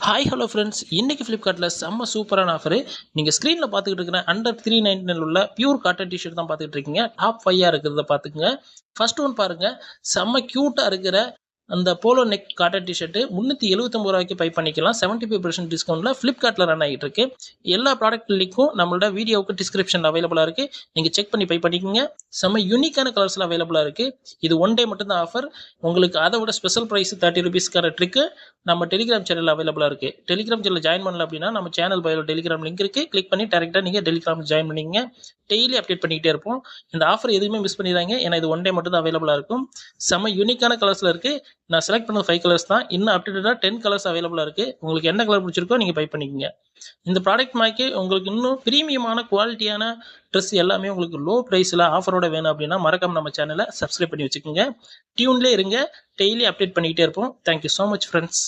Hi hello friends, இன்னைக்கு ஃப்ளிப்கார்ட்டில் செம்ம சூப்பரான ஆஃபரு. நீங்கள் ஸ்க்ரீனில் பார்த்துக்கிட்டு இருக்கிற அண்டர் 399 உள்ள பியூர் காட்டன் டிஷர்ட் தான் பார்த்துட்டு இருக்கீங்க. டாப் 5 இருக்கிறத பார்த்துக்குங்க. ஃபர்ஸ்ட் ஒன் பாருங்க, செம்ம க்யூட்டாக இருக்கிற அந்த போலோ நெக் காட்டன் டிஷர்ட் 379 ரூபாய்க்கு பை பண்ணிக்கலாம். 75% டிஸ்கவுண்ட்டில் ஃப்ளிப்கார்ட்டில் ரன் ஆகிட்டு இருக்கு. எல்லா ப்ராடக்ட் லிங்க்கும் நம்மளோட வீடியோவுக்கு டிஸ்கிரிப்ஷனில் அவைலபிளாக இருக்குது. நீங்கள் செக் பண்ணி பை பண்ணிக்கோங்க. செம்ம யூனிக்கான கலர்ஸில் அவைலபிளாக இருக்குது. இது ஒன் டே மட்டும்தான் ஆஃபர். உங்களுக்கு அதை விட ஸ்பெஷல் ப்ரைஸ் 30 ருபீஸ்க்கான ட்ரிக்கு நம்ம டெலிகிராம் சேனல் அவைலபிளாக இருக்குது. டெலிகிராம் சேனல் ஜாயின் பண்ணல அப்படின்னா நம்ம சேனல் பயோல டெலிகிராம் லிங்க் இருக்குது. கிளிக் பண்ணி டேரெக்டாக நீங்கள் டெலிகிராம் ஜாயின் பண்ணிங்க. டெய்லி அப்டேட் பண்ணிக்கிட்டே இருப்போம். இந்த ஆஃபர் எதுவுமே மிஸ் பண்ணிடுறாங்க, ஏன்னா இது ஒன் டே மட்டும் தான் அவைலபிளாக இருக்கும். செம்ம யூனிக்கான கலர்ஸில் இருக்குது. நான் செலக்ட் பண்ணது 5 கலர்ஸ் தான். இன்னும் அப்டேட்டடாக 10 கலர்ஸ் அவைலபிளாக இருக்குது. உங்களுக்கு என்ன கலர் பிடிச்சிருக்கோ நீங்கள் பை பண்ணிக்கோங்க. இந்த ப்ராடக்ட் மாக்கி உங்களுக்கு இன்னும் ப்ரீமியமான குவாலிட்டியான ட்ரெஸ் எல்லாமே உங்களுக்கு லோ ப்ரைஸில் ஆஃபரோட வேணும் அப்படின்னா மறக்காம நம்ம சேனலை சப்ஸ்கிரைப் பண்ணி வச்சுக்கோங்க. டியூன்லேயே இருங்க, டெய்லி அப்டேட் பண்ணிக்கிட்டே இருப்போம். Thank you so much friends.